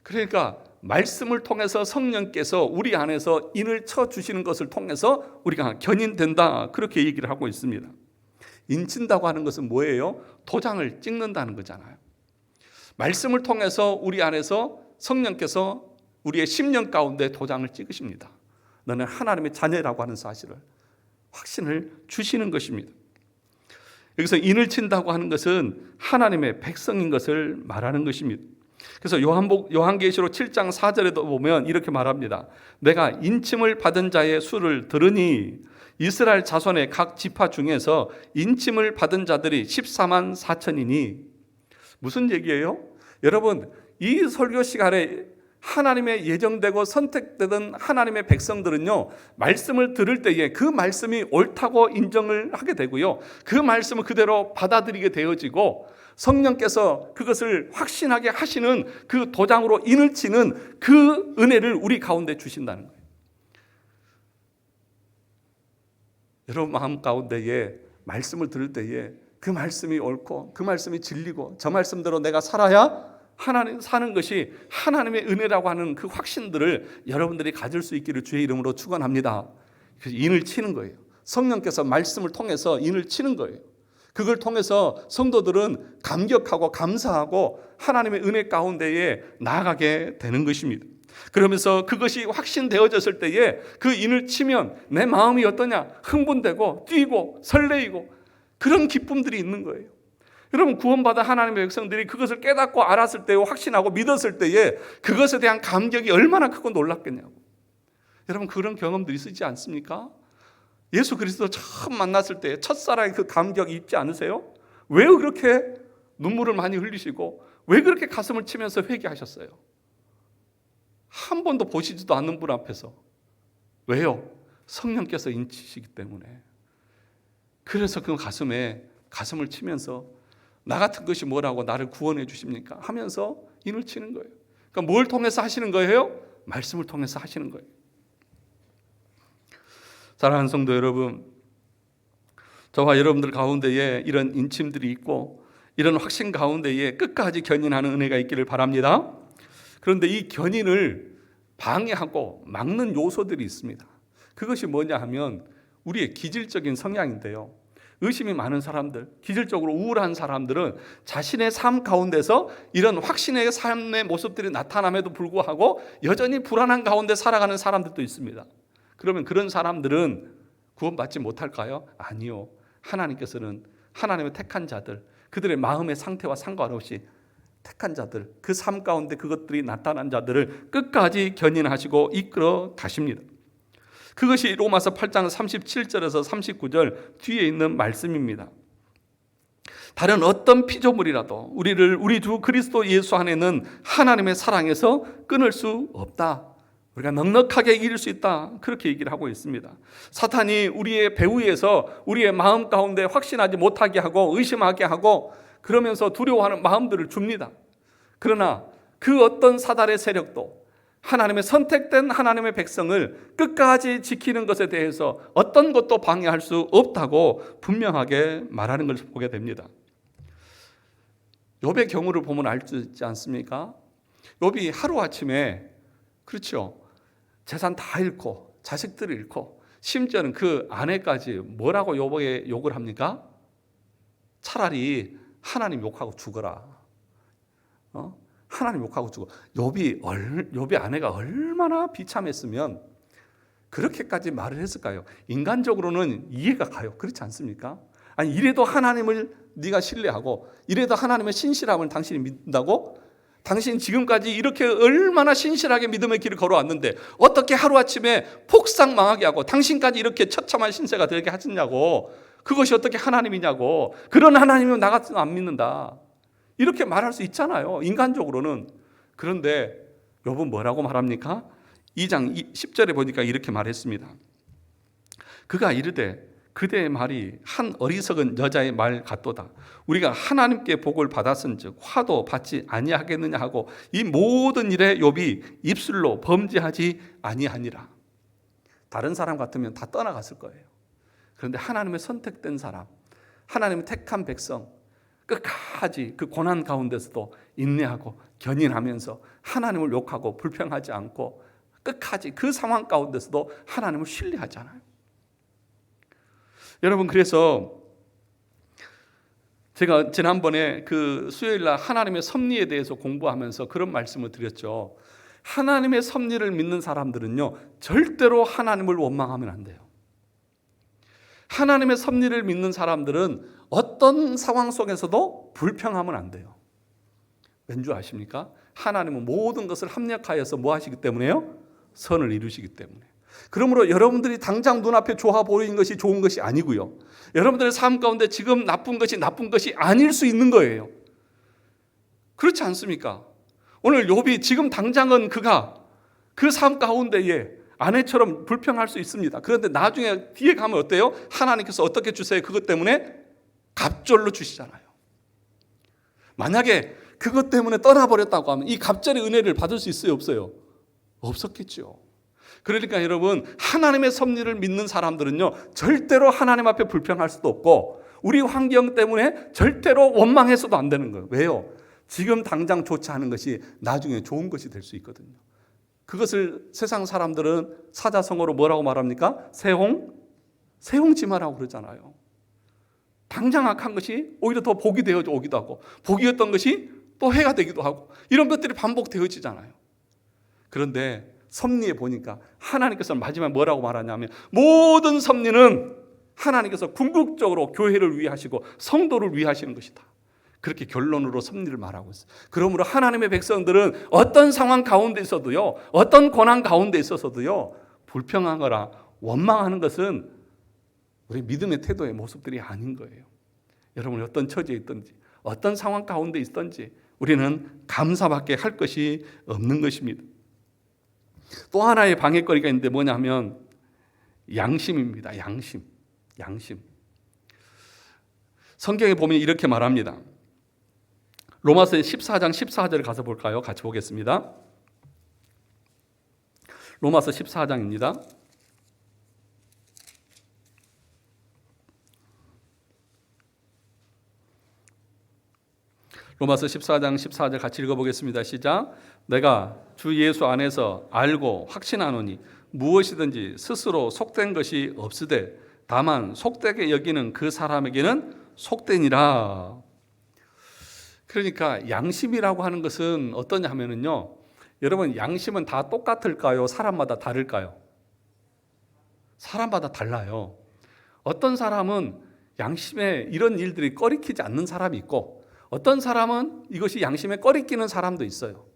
그러니까 말씀을 통해서 성령께서 우리 안에서 인을 쳐주시는 것을 통해서 우리가 견인된다 그렇게 얘기를 하고 있습니다. 인친다고 하는 것은 뭐예요? 도장을 찍는다는 거잖아요. 말씀을 통해서 우리 안에서 성령께서 우리의 심령 가운데 도장을 찍으십니다. 너는 하나님의 자녀라고 하는 사실을 확신을 주시는 것입니다. 여기서 인을 친다고 하는 것은 하나님의 백성인 것을 말하는 것입니다. 그래서 요한계시록 7장 4절에도 보면 이렇게 말합니다. 내가 인침을 받은 자의 수를 들으니 이스라엘 자손의 각 지파 중에서 인침을 받은 자들이 14만 4천이니. 무슨 얘기예요? 여러분, 이 설교 시간에 하나님의 예정되고 선택되던 하나님의 백성들은요, 말씀을 들을 때에 그 말씀이 옳다고 인정을 하게 되고요, 그 말씀을 그대로 받아들이게 되어지고 성령께서 그것을 확신하게 하시는 그 도장으로 인을 치는 그 은혜를 우리 가운데 주신다는 거예요. 여러분 마음 가운데에 말씀을 들을 때에 그 말씀이 옳고 그 말씀이 진리고 저 말씀대로 내가 살아야 하나님 사는 것이 하나님의 은혜라고 하는 그 확신들을 여러분들이 가질 수 있기를 주의 이름으로 축원합니다. 그래서 인을 치는 거예요. 성령께서 말씀을 통해서 인을 치는 거예요. 그걸 통해서 성도들은 감격하고 감사하고 하나님의 은혜 가운데에 나아가게 되는 것입니다. 그러면서 그것이 확신되어졌을 때에 그 인을 치면 내 마음이 어떠냐? 흥분되고 뛰고 설레이고 그런 기쁨들이 있는 거예요. 여러분 구원받은 하나님의 백성들이 그것을 깨닫고 알았을 때에 확신하고 믿었을 때에 그것에 대한 감격이 얼마나 크고 놀랍겠냐고. 여러분 그런 경험도 있으지 않습니까? 예수 그리스도 처음 만났을 때 첫사랑의 그 감격이 있지 않으세요? 왜 그렇게 눈물을 많이 흘리시고 왜 그렇게 가슴을 치면서 회개하셨어요? 한 번도 보시지도 않는 분 앞에서. 왜요? 성령께서 인치시기 때문에. 그래서 그 가슴을 치면서 나 같은 것이 뭐라고 나를 구원해 주십니까? 하면서 인을 치는 거예요. 그러니까 뭘 통해서 하시는 거예요? 말씀을 통해서 하시는 거예요. 사랑하는 성도 여러분, 저와 여러분들 가운데에 이런 인침들이 있고 이런 확신 가운데에 끝까지 견인하는 은혜가 있기를 바랍니다. 그런데 이 견인을 방해하고 막는 요소들이 있습니다. 그것이 뭐냐 하면 우리의 기질적인 성향인데요. 의심이 많은 사람들, 기질적으로 우울한 사람들은 자신의 삶 가운데서 이런 확신의 삶의 모습들이 나타남에도 불구하고 여전히 불안한 가운데 살아가는 사람들도 있습니다. 그러면 그런 사람들은 구원받지 못할까요? 아니요. 하나님께서는 하나님의 택한 자들, 그들의 마음의 상태와 상관없이 택한 자들, 그 삶 가운데 그것들이 나타난 자들을 끝까지 견인하시고 이끌어 가십니다. 그것이 로마서 8장 37절에서 39절 뒤에 있는 말씀입니다. 다른 어떤 피조물이라도 우리를 우리 주 그리스도 예수 안에는 하나님의 사랑에서 끊을 수 없다. 우리가 넉넉하게 이길 수 있다. 그렇게 얘기를 하고 있습니다. 사탄이 우리의 배후에서 우리의 마음 가운데 확신하지 못하게 하고 의심하게 하고 그러면서 두려워하는 마음들을 줍니다. 그러나 그 어떤 사단의 세력도 하나님의 선택된 하나님의 백성을 끝까지 지키는 것에 대해서 어떤 것도 방해할 수 없다고 분명하게 말하는 것을 보게 됩니다. 욥의 경우를 보면 알 수 있지 않습니까? 욥이 하루아침에, 그렇죠, 재산 다 잃고 자식들을 잃고 심지어는 그 아내까지 뭐라고 욥에게 욕을 합니까? 차라리 하나님 욕하고 죽어라. 하나님 욕하고 죽어. 욥의 아내가 얼마나 비참했으면 그렇게까지 말을 했을까요? 인간적으로는 이해가 가요. 그렇지 않습니까? 아니, 이래도 하나님을 네가 신뢰하고 이래도 하나님의 신실함을 당신이 믿는다고? 당신 지금까지 이렇게 얼마나 신실하게 믿음의 길을 걸어왔는데 어떻게 하루아침에 폭삭 망하게 하고 당신까지 이렇게 처참한 신세가 되게 하셨냐고. 그것이 어떻게 하나님이냐고. 그런 하나님은 나 같으면 안 믿는다. 이렇게 말할 수 있잖아요, 인간적으로는. 그런데 욥은 뭐라고 말합니까? 2장 10절에 보니까 이렇게 말했습니다. 그가 이르되 그대의 말이 한 어리석은 여자의 말 같도다. 우리가 하나님께 복을 받았은즉 화도 받지 아니하겠느냐 하고 이 모든 일에 욥이 입술로 범죄하지 아니하니라. 다른 사람 같으면 다 떠나갔을 거예요. 그런데 하나님의 선택된 사람, 하나님의 택한 백성, 끝까지 그 고난 가운데서도 인내하고 견인하면서 하나님을 욕하고 불평하지 않고 끝까지 그 상황 가운데서도 하나님을 신뢰하잖아요. 여러분, 그래서 제가 지난번에 그 수요일날 하나님의 섭리에 대해서 공부하면서 그런 말씀을 드렸죠. 하나님의 섭리를 믿는 사람들은요, 절대로 하나님을 원망하면 안 돼요. 하나님의 섭리를 믿는 사람들은 어떤 상황 속에서도 불평하면 안 돼요. 왠지 아십니까? 하나님은 모든 것을 합력하여서 뭐 하시기 때문에요? 선을 이루시기 때문에. 그러므로 여러분들이 당장 눈앞에 좋아 보이는 것이 좋은 것이 아니고요, 여러분들의 삶 가운데 지금 나쁜 것이 아닐 수 있는 거예요. 그렇지 않습니까? 오늘 욥이 지금 당장은 그가 그 삶 가운데에 아내처럼 불평할 수 있습니다. 그런데 나중에 뒤에 가면 어때요? 하나님께서 어떻게 주세요? 그것 때문에 갑절로 주시잖아요. 만약에 그것 때문에 떠나버렸다고 하면 이 갑절의 은혜를 받을 수 있어요? 없어요? 없었겠죠. 그러니까 여러분, 하나님의 섭리를 믿는 사람들은요, 절대로 하나님 앞에 불평할 수도 없고 우리 환경 때문에 절대로 원망해서도 안 되는 거예요. 왜요? 지금 당장 좋지 않은 것이 나중에 좋은 것이 될 수 있거든요. 그것을 세상 사람들은 사자성어로 뭐라고 말합니까? 세홍지마라고 그러잖아요. 당장 악한 것이 오히려 더 복이 되어 오기도 하고, 복이었던 것이 또 해가 되기도 하고, 이런 것들이 반복되어지잖아요. 그런데 섭리에 보니까 하나님께서는 마지막에 뭐라고 말하냐면, 모든 섭리는 하나님께서 궁극적으로 교회를 위하시고 성도를 위하시는 것이다. 그렇게 결론으로 섭리를 말하고 있어요. 그러므로 하나님의 백성들은 어떤 상황 가운데 있어도요, 어떤 고난 가운데 있어서도요, 불평하거나 원망하는 것은 우리 믿음의 태도의 모습들이 아닌 거예요. 여러분이 어떤 처지에 있든지 어떤 상황 가운데 있든지 우리는 감사밖에 할 것이 없는 것입니다. 또 하나의 방해거리가 있는데 뭐냐면 양심입니다. 양심. 성경에 보면 이렇게 말합니다. 로마서 14장 14절을 가서 볼까요? 같이 보겠습니다. 로마서 14장입니다. 로마서 14장 14절 같이 읽어보겠습니다. 시작. 내가 주 예수 안에서 알고 확신하노니 무엇이든지 스스로 속된 것이 없으되 다만 속되게 여기는 그 사람에게는 속되니라. 그러니까 양심이라고 하는 것은 어떠냐 하면은요, 여러분, 양심은 다 똑같을까요? 사람마다 다를까요? 사람마다 달라요. 어떤 사람은 양심에 이런 일들이 꺼리키지 않는 사람이 있고, 어떤 사람은 이것이 양심에 꺼리키는 사람도 있어요.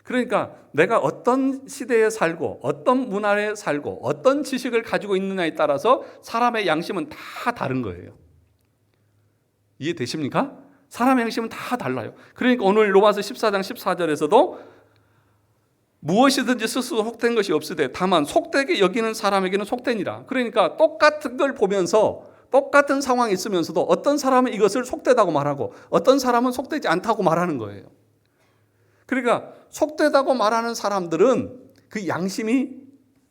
그러니까 내가 어떤 시대에 살고 어떤 문화에 살고 어떤 지식을 가지고 있느냐에 따라서 사람의 양심은 다 다른 거예요. 이해되십니까? 사람의 양심은 다 달라요. 그러니까 오늘 로마서 14장 14절에서도 무엇이든지 스스로 속된 것이 없으되 다만 속되게 여기는 사람에게는 속되니라. 그러니까 똑같은 걸 보면서 똑같은 상황이 있으면서도 어떤 사람은 이것을 속되다고 말하고 어떤 사람은 속되지 않다고 말하는 거예요. 그러니까 속되다고 말하는 사람들은 그 양심이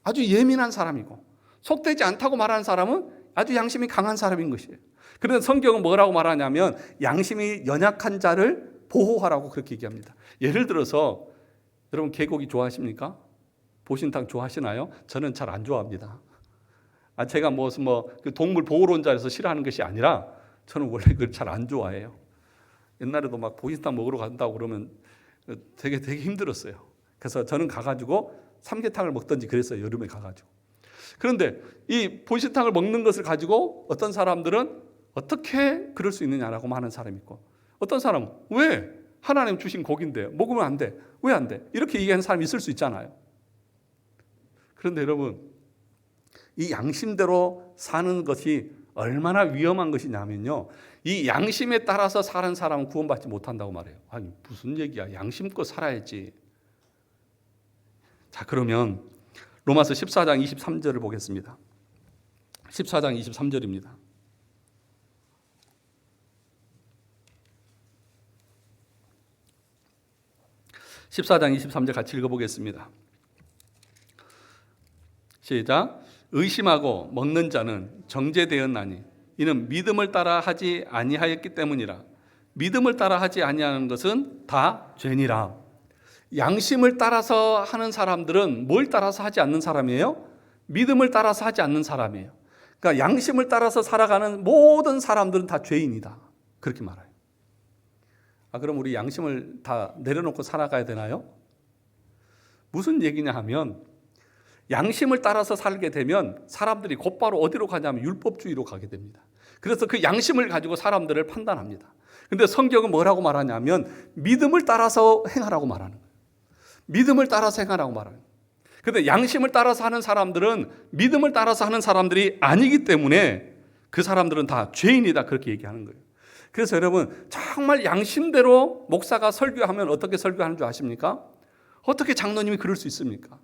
아주 예민한 사람이고, 속되지 않다고 말하는 사람은 아주 양심이 강한 사람인 것이에요. 그런데 성경은 뭐라고 말하냐면 양심이 연약한 자를 보호하라고 그렇게 얘기합니다. 예를 들어서 여러분, 개고기 좋아하십니까? 보신탕 좋아하시나요? 저는 잘 안 좋아합니다. 제가 무슨 그 동물 보호론자에서 싫어하는 것이 아니라 저는 원래 그걸 잘 안 좋아해요. 옛날에도 막 보신탕 먹으러 간다고 그러면 되게 힘들었어요. 그래서 저는 가가지고 삼계탕을 먹든지 그랬어요. 여름에 가가지고. 그런데 이 보신탕을 먹는 것을 가지고 어떤 사람들은 어떻게 그럴 수 있느냐라고 하는 사람이 있고, 어떤 사람은 왜 하나님 주신 고기인데 먹으면 안 돼? 왜 안 돼? 이렇게 얘기하는 사람이 있을 수 있잖아요. 그런데 여러분, 이 양심대로 사는 것이 얼마나 위험한 것이냐면요, 이 양심에 따라서 사는 사람은 구원받지 못한다고 말해요. 아니, 무슨 얘기야? 양심껏 살아야지. 자, 그러면 로마서 14장 23절을 보겠습니다. 14장 23절입니다. (14장 23절) 같이 읽어보겠습니다. 시작. 의심하고 먹는 자는 정죄되었나니 이는 믿음을 따라 하지 아니하였기 때문이라. 믿음을 따라 하지 아니하는 것은 다 죄니라. 양심을 따라서 하는 사람들은 뭘 따라서 하지 않는 사람이에요? 믿음을 따라서 하지 않는 사람이에요. 그러니까 양심을 따라서 살아가는 모든 사람들은 다 죄인이다, 그렇게 말해요. 그럼 우리 양심을 다 내려놓고 살아가야 되나요? 무슨 얘기냐 하면, 양심을 따라서 살게 되면 사람들이 곧바로 어디로 가냐면 율법주의로 가게 됩니다. 그래서 그 양심을 가지고 사람들을 판단합니다. 그런데 성경은 뭐라고 말하냐면 믿음을 따라서 행하라고 말하는 거예요. 믿음을 따라서 행하라고 말하는 거예요. 그런데 양심을 따라서 하는 사람들은 믿음을 따라서 하는 사람들이 아니기 때문에 그 사람들은 다 죄인이다, 그렇게 얘기하는 거예요. 그래서 여러분, 정말 양심대로 목사가 설교하면 어떻게 설교하는 줄 아십니까? 어떻게 장로님이 그럴 수 있습니까?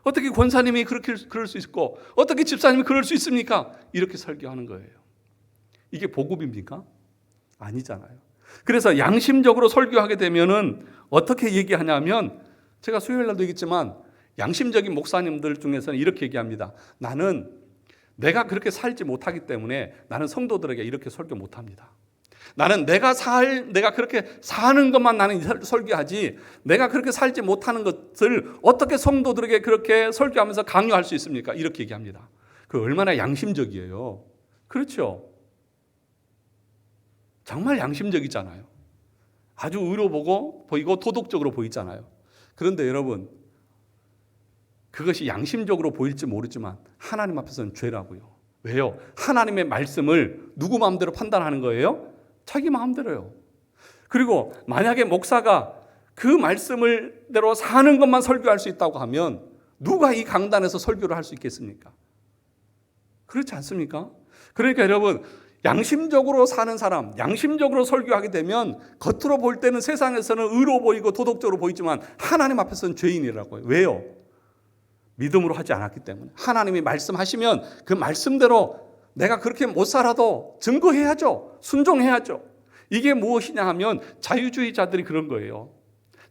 어떻게 권사님이 그렇게 그럴 수 있고 어떻게 집사님이 그럴 수 있습니까? 이렇게 설교하는 거예요. 이게 복음입니까? 아니잖아요. 그래서 양심적으로 설교하게 되면은 어떻게 얘기하냐면, 제가 수요일 날도 얘기했지만 양심적인 목사님들 중에서는 이렇게 얘기합니다. 나는 내가 그렇게 살지 못하기 때문에 나는 성도들에게 이렇게 설교 못합니다. 나는 내가 그렇게 사는 것만 나는 설교하지, 내가 그렇게 살지 못하는 것을 어떻게 성도들에게 그렇게 설교하면서 강요할 수 있습니까? 이렇게 얘기합니다. 그 얼마나 양심적이에요. 그렇죠? 정말 양심적이잖아요. 아주 의로 보이고 도덕적으로 보이잖아요. 그런데 여러분, 그것이 양심적으로 보일지 모르지만 하나님 앞에서는 죄라고요. 왜요? 하나님의 말씀을 누구 마음대로 판단하는 거예요? 자기 마음대로요. 그리고 만약에 목사가 그 말씀을 대로 사는 것만 설교할 수 있다고 하면 누가 이 강단에서 설교를 할 수 있겠습니까? 그렇지 않습니까? 그러니까 여러분, 양심적으로 사는 사람, 양심적으로 설교하게 되면 겉으로 볼 때는 세상에서는 의로 보이고 도덕적으로 보이지만 하나님 앞에서는 죄인이라고요. 왜요? 믿음으로 하지 않았기 때문에. 하나님이 말씀하시면 그 말씀대로 내가 그렇게 못 살아도 증거해야죠. 순종해야죠. 이게 무엇이냐 하면 자유주의자들이 그런 거예요.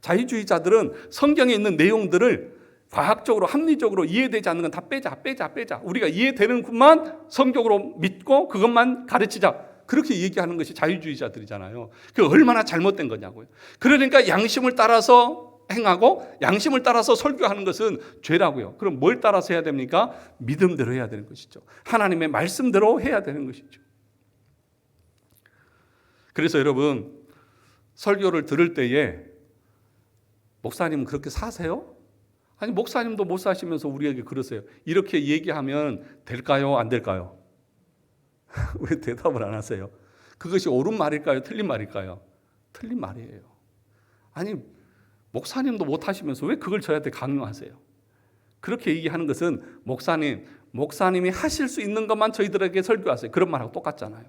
자유주의자들은 성경에 있는 내용들을 과학적으로 합리적으로 이해되지 않는 건 다 빼자. 우리가 이해되는 것만 성경으로 믿고 그것만 가르치자. 그렇게 얘기하는 것이 자유주의자들이잖아요. 그게 얼마나 잘못된 거냐고요. 그러니까 양심을 따라서 행하고 양심을 따라서 설교하는 것은 죄라고요. 그럼 뭘 따라서 해야 됩니까? 믿음대로 해야 되는 것이죠. 하나님의 말씀대로 해야 되는 것이죠. 그래서 여러분, 설교를 들을 때에 목사님은 그렇게 사세요? 아니, 목사님도 못 사시면서 우리에게 그러세요. 이렇게 얘기하면 될까요? 안 될까요? 왜 대답을 안 하세요? 그것이 옳은 말일까요? 틀린 말일까요? 틀린 말이에요. 아니, 목사님도 못 하시면서 왜 그걸 저희한테 강요하세요? 그렇게 얘기하는 것은 목사님이 하실 수 있는 것만 저희들에게 설교하세요. 그런 말하고 똑같잖아요.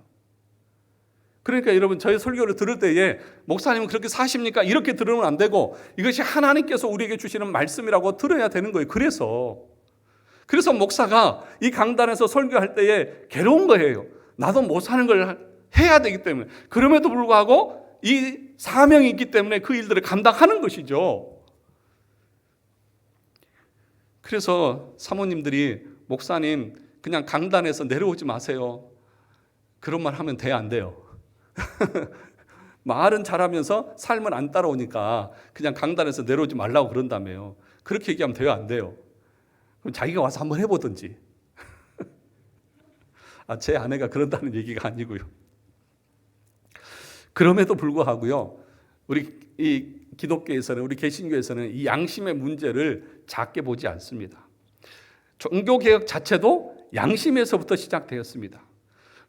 그러니까 여러분, 저희 설교를 들을 때에 목사님은 그렇게 사십니까? 이렇게 들으면 안 되고 이것이 하나님께서 우리에게 주시는 말씀이라고 들어야 되는 거예요. 그래서 목사가 이 강단에서 설교할 때에 괴로운 거예요. 나도 못 사는 걸 해야 되기 때문에. 그럼에도 불구하고 이 사명이 있기 때문에 그 일들을 감당하는 것이죠. 그래서 사모님들이 목사님 그냥 강단에서 내려오지 마세요. 그런 말 하면 돼요, 안 돼요? 말은 잘하면서 삶은 안 따라오니까 그냥 강단에서 내려오지 말라고 그런다며요. 그렇게 얘기하면 돼요, 안 돼요? 그럼 자기가 와서 한번 해보든지. 제 아내가 그런다는 얘기가 아니고요. 그럼에도 불구하고요, 우리 이 기독교에서는, 우리 개신교에서는 이 양심의 문제를 작게 보지 않습니다. 종교개혁 자체도 양심에서부터 시작되었습니다.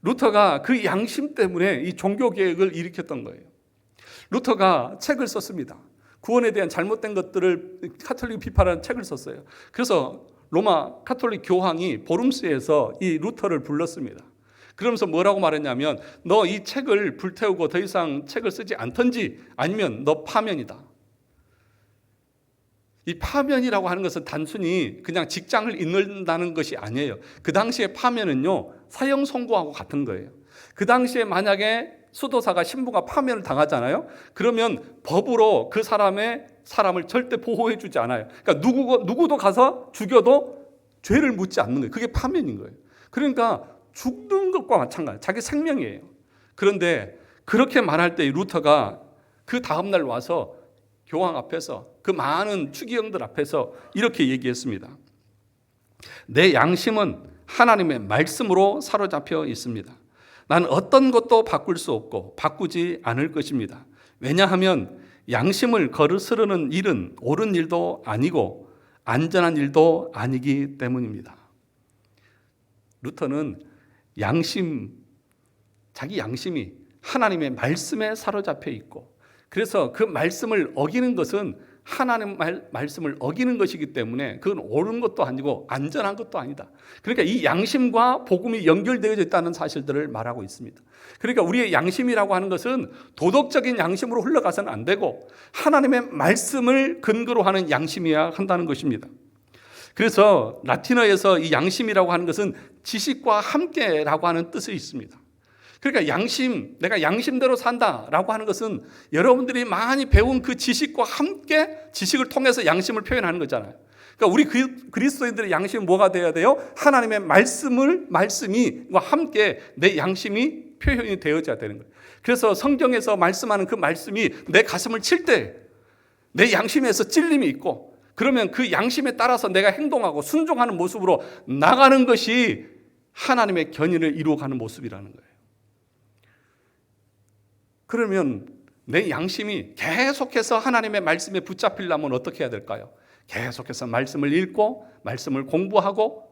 루터가 그 양심 때문에 이 종교개혁을 일으켰던 거예요. 루터가 책을 썼습니다. 구원에 대한 잘못된 것들을 카톨릭 비판하는 책을 썼어요. 그래서 로마 카톨릭 교황이 보름스에서 이 루터를 불렀습니다. 그러면서 뭐라고 말했냐면, 너 이 책을 불태우고 더 이상 책을 쓰지 않던지 아니면 너 파면이다. 이 파면이라고 하는 것은 단순히 그냥 직장을 잃는다는 것이 아니에요. 그 당시에 파면은요, 사형 선고하고 같은 거예요. 그 당시에 만약에 수도사가 신부가 파면을 당하잖아요. 그러면 법으로 그 사람을 절대 보호해 주지 않아요. 그러니까 누구도 가서 죽여도 죄를 묻지 않는 거예요. 그게 파면인 거예요. 그러니까 죽는 것과 마찬가지, 자기 생명이에요. 그런데 그렇게 말할 때 루터가 그 다음날 와서 교황 앞에서, 그 많은 추기경들 앞에서 이렇게 얘기했습니다. 내 양심은 하나님의 말씀으로 사로잡혀 있습니다. 난 어떤 것도 바꿀 수 없고 바꾸지 않을 것입니다. 왜냐하면 양심을 거스르는 일은 옳은 일도 아니고 안전한 일도 아니기 때문입니다. 루터는 자기 양심이 하나님의 말씀에 사로잡혀 있고, 그래서 그 말씀을 어기는 것은 하나님 말씀을 어기는 것이기 때문에 그건 옳은 것도 아니고 안전한 것도 아니다. 그러니까 이 양심과 복음이 연결되어 있다는 사실들을 말하고 있습니다. 그러니까 우리의 양심이라고 하는 것은 도덕적인 양심으로 흘러가서는 안 되고 하나님의 말씀을 근거로 하는 양심이어야 한다는 것입니다. 그래서 라틴어에서 이 양심이라고 하는 것은 지식과 함께라고 하는 뜻이 있습니다. 그러니까 내가 양심대로 산다라고 하는 것은 여러분들이 많이 배운 그 지식과 함께, 지식을 통해서 양심을 표현하는 거잖아요. 그러니까 우리 그리스도인들의 양심은 뭐가 돼야 돼요? 하나님의 말씀이와 함께 내 양심이 표현이 되어져야 되는 거예요. 그래서 성경에서 말씀하는 그 말씀이 내 가슴을 칠 때 내 양심에서 찔림이 있고, 그러면 그 양심에 따라서 내가 행동하고 순종하는 모습으로 나가는 것이 하나님의 견인을 이루어가는 모습이라는 거예요. 그러면 내 양심이 계속해서 하나님의 말씀에 붙잡히려면 어떻게 해야 될까요? 계속해서 말씀을 읽고 말씀을 공부하고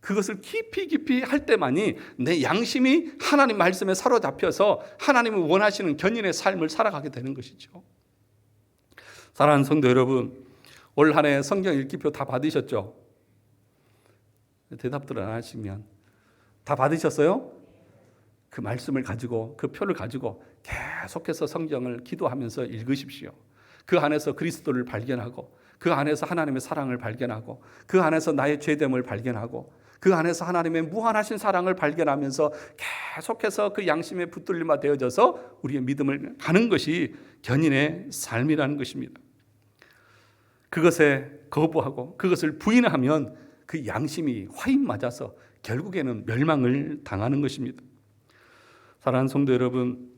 그것을 깊이 할 때만이 내 양심이 하나님 말씀에 사로잡혀서 하나님이 원하시는 견인의 삶을 살아가게 되는 것이죠. 사랑하는 성도 여러분, 올 한 해 성경 읽기표 다 받으셨죠? 대답들 안 하시면 다 받으셨어요? 그 말씀을 가지고, 그 표를 가지고 계속해서 성경을 기도하면서 읽으십시오. 그 안에서 그리스도를 발견하고, 그 안에서 하나님의 사랑을 발견하고, 그 안에서 나의 죄됨을 발견하고, 그 안에서 하나님의 무한하신 사랑을 발견하면서 계속해서 그 양심에 붙들림화 되어져서 우리의 믿음을 가는 것이 견인의 삶이라는 것입니다. 그것에 거부하고 그것을 부인하면 그 양심이 화인 맞아서 결국에는 멸망을 당하는 것입니다. 사랑하는 성도 여러분,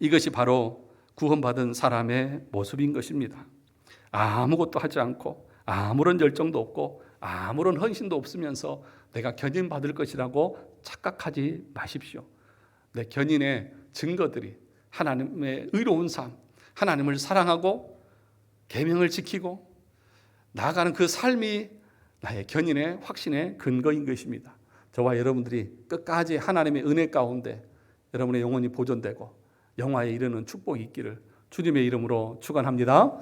이것이 바로 구원받은 사람의 모습인 것입니다. 아무것도 하지 않고 아무런 열정도 없고 아무런 헌신도 없으면서 내가 견인받을 것이라고 착각하지 마십시오. 내 견인의 증거들이 하나님의 의로운 삶, 하나님을 사랑하고 계명을 지키고 나아가는 그 삶이 나의 견인의 확신의 근거인 것입니다. 저와 여러분들이 끝까지 하나님의 은혜 가운데 여러분의 영혼이 보존되고 영화에 이르는 축복이 있기를 주님의 이름으로 축원합니다.